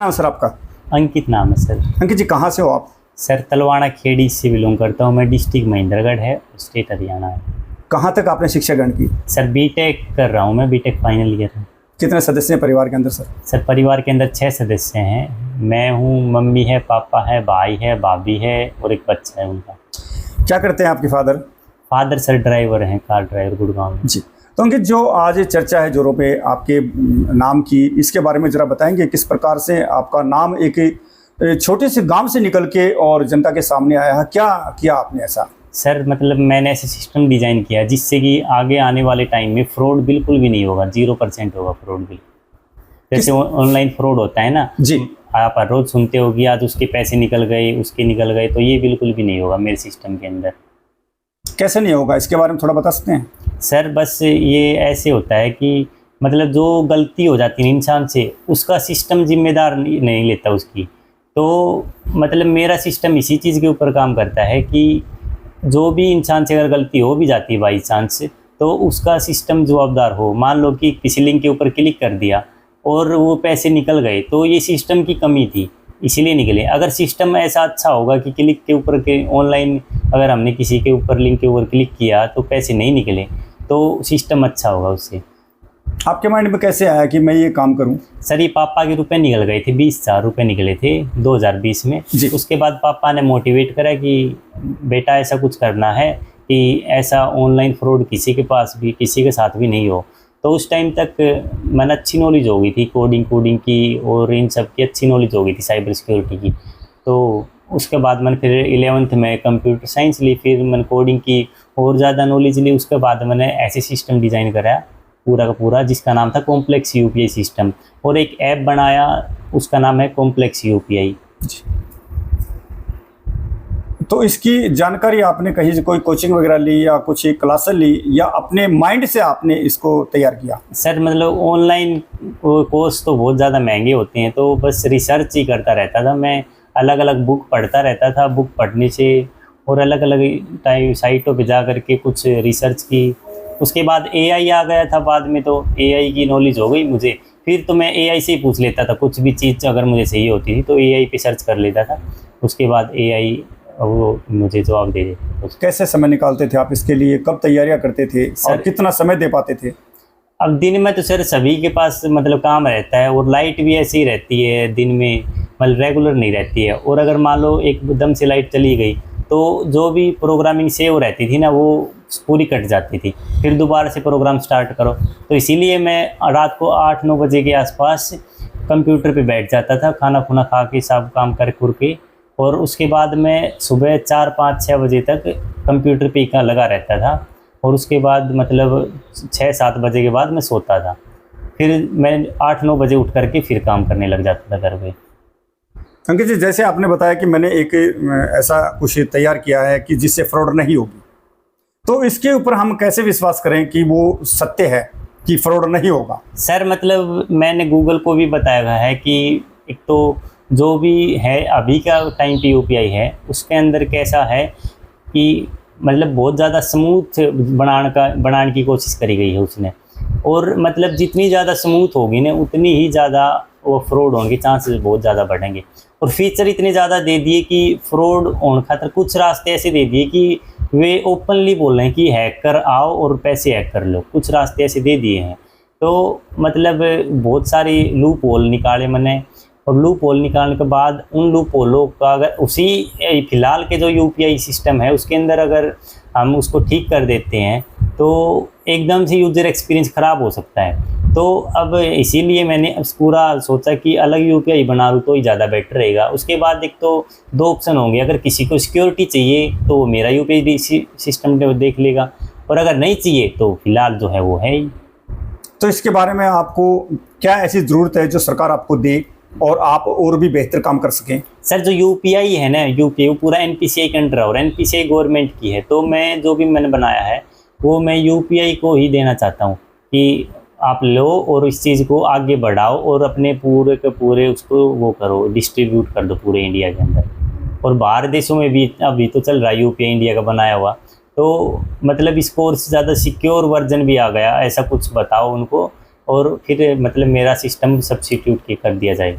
नाम सर आपका? अंकित नाम है सर। अंकित जी, कहाँ से हो आप? सर तलवाड़ा खेड़ी से बिलोंग करता हूँ मैं। डिस्ट्रिक्ट महेंद्रगढ़ है, स्टेट हरियाणा है। कहाँ तक आपने शिक्षा ग्रहण की? सर बीटेक कर रहा हूँ मैं, बीटेक फाइनल ईयर है। कितने सदस्य हैं परिवार के अंदर सर? सर परिवार के अंदर 6 सदस्य हैं। मैं हूँ, मम्मी है, पापा है, भाई है, भाभी है और एक बच्चा है उनका। क्या करते हैं आपके फादर? फादर सर ड्राइवर हैं, कार ड्राइवर गुड़गांव में। जी, तो अंकित, जो आज चर्चा है जोरों पे आपके नाम की, इसके बारे में ज़रा बताएंगे किस प्रकार से आपका नाम एक छोटे से गांव से निकल के और जनता के सामने आया है? क्या किया आपने ऐसा? सर मतलब मैंने ऐसे सिस्टम डिज़ाइन किया जिससे कि आगे आने वाले टाइम में फ्रॉड बिल्कुल भी नहीं होगा, 0% होगा फ्रॉड भी। जैसे ऑनलाइन फ्रॉड होता है ना जी, आप हर रोज़ सुनते हो कि आज उसके पैसे निकल गए, उसके निकल गए, तो ये बिल्कुल भी नहीं होगा मेरे सिस्टम के अंदर। कैसे नहीं होगा, इसके बारे में थोड़ा बता सकते हैं? सर बस ये ऐसे होता है कि मतलब जो गलती हो जाती है इंसान से, उसका सिस्टम जिम्मेदार नहीं लेता उसकी। तो मतलब मेरा सिस्टम इसी चीज़ के ऊपर काम करता है कि जो भी इंसान से अगर गलती हो भी जाती है बाई चांस, तो उसका सिस्टम जवाबदार हो। मान लो कि किसी लिंक के ऊपर क्लिक कर दिया और वो पैसे निकल गए, तो ये सिस्टम की कमी थी, इसीलिए निकले। अगर सिस्टम ऐसा अच्छा होगा कि क्लिक के ऊपर के ऑनलाइन अगर हमने किसी के ऊपर लिंक के ऊपर क्लिक किया तो पैसे नहीं निकले, तो सिस्टम अच्छा होगा उससे। आपके माइंड में कैसे आया कि मैं ये काम करूं? सर ये पापा के रुपए निकल गए थे, 20,000 रुपये निकले थे 2020 में। जी। उसके बाद पापा ने मोटिवेट करा कि बेटा ऐसा कुछ करना है कि ऐसा ऑनलाइन फ्रॉड किसी के पास भी, किसी के साथ भी नहीं हो। तो उस टाइम तक मैंने अच्छी नॉलेज हो गई थी कोडिंग की और इन सब की अच्छी नॉलेज हो गई थी, साइबर सिक्योरिटी की। तो उसके बाद मैंने फिर 11th में कंप्यूटर साइंस ली, फिर मैंने कोडिंग की और ज़्यादा नॉलेज ली। उसके बाद मैंने ऐसे सिस्टम डिज़ाइन कराया पूरा का पूरा, जिसका नाम था कॉम्प्लेक्स यूपीआई सिस्टम, और एक ऐप बनाया उसका नाम है कॉम्प्लेक्स यूपीआई। तो इसकी जानकारी आपने कहीं से कोई कोचिंग वगैरह ली या कुछ क्लास ली, या अपने माइंड से आपने इसको तैयार किया? सर मतलब ऑनलाइन कोर्स तो बहुत ज़्यादा महंगे होते हैं, तो बस रिसर्च ही करता रहता था मैं। अलग अलग बुक पढ़ता रहता था, बुक पढ़ने से और अलग अलग टाइम साइटों पे जा कर के कुछ रिसर्च की। उसके बाद एआई आ गया था बाद में, तो एआई की नॉलेज हो गई मुझे। फिर तो मैं एआई से ही पूछ लेता था, कुछ भी चीज़ अगर मुझे सही होती थी तो एआई पे सर्च कर लेता था। उसके बाद एआई वो मुझे जवाब दे देता। कैसे समय निकालते थे आप इसके लिए? कब तैयारियां करते थे और कितना समय दे पाते थे? अब दिन में तो सर सभी के पास मतलब काम रहता है, और लाइट भी ऐसी ही रहती है दिन में, मतलब रेगुलर नहीं रहती है। और अगर मान लो एकदम से लाइट चली गई तो जो भी प्रोग्रामिंग सेव रहती थी ना, वो पूरी कट जाती थी, फिर दोबारा से प्रोग्राम स्टार्ट करो। तो इसीलिए मैं रात को 8-9 बजे के आसपास कंप्यूटर पे बैठ जाता था, खाना खुना खा के सब काम कर कुर के, और उसके बाद मैं सुबह 4-5-6 बजे तक कंप्यूटर पे ही लगा रहता था। और उसके बाद मतलब 6-7 बजे के बाद मैं सोता था। फिर मैं 8-9 बजे उठ करके फिर काम करने लग जाता था घर पे। अंकित जी, जैसे आपने बताया कि मैंने एक ऐसा कुछ तैयार किया है कि जिससे फ्रॉड नहीं होगी, तो इसके ऊपर हम कैसे विश्वास करें कि वो सत्य है कि फ्रॉड नहीं होगा? सर मतलब मैंने गूगल को भी बताया है कि एक तो जो भी है अभी का टाइम पे यूपीआई है, उसके अंदर कैसा है कि मतलब बहुत ज़्यादा स्मूथ बनाने की कोशिश करी गई है उसने। और मतलब जितनी ज़्यादा स्मूथ होगी ना, उतनी ही ज़्यादा वो फ्रॉड होने के चांसेस बहुत ज़्यादा बढ़ेंगे। और फीचर इतने ज़्यादा दे दिए कि फ्रॉड होने खातर कुछ रास्ते ऐसे दे दिए कि वे ओपनली बोल रहे हैं कि हैक कर आओ और पैसे हैक कर लो, कुछ रास्ते ऐसे दे दिए हैं। तो मतलब बहुत सारी लूप होल निकाले मैंने, और लूप होल निकालने के बाद उन लूप होलों का अगर उसी फ़िलहाल के जो यूपीआई सिस्टम है उसके अंदर अगर हम उसको ठीक कर देते हैं तो एकदम से यूज़र एक्सपीरियंस ख़राब हो सकता है। तो अब इसीलिए मैंने पूरा सोचा कि अलग यूपीआई बना लूँ तो ही ज़्यादा बेटर रहेगा। उसके बाद एक तो 2 ऑप्शन होंगे, अगर किसी को सिक्योरिटी चाहिए तो वो मेरा यूपीआई सिस्टम देख लेगा, और अगर नहीं चाहिए तो फिलहाल जो है वो है ही। तो इसके बारे में आपको क्या ऐसी ज़रूरत है जो सरकार आपको दे और आप और भी बेहतर काम कर सकें? सर जो यूपीआई है ना, यूपीआई वो पूरा एनपीसीआई के अंडर है, और एनपीसीआई गवर्नमेंट की है। तो मैं जो भी मैंने बनाया है वो मैं यूपीआई को ही देना चाहता हूँ कि आप लो और इस चीज़ को आगे बढ़ाओ और अपने पूरे के पूरे उसको वो करो, डिस्ट्रीब्यूट कर दो पूरे इंडिया के अंदर। और बाहर देशों में भी अभी तो चल रहा है यूपीआई इंडिया का बनाया हुआ। तो मतलब इसको और ज़्यादा सिक्योर वर्जन भी आ गया, ऐसा कुछ बताओ उनको, और फिर मतलब मेरा सिस्टम सब्स्टिट्यूट कर दिया जाए।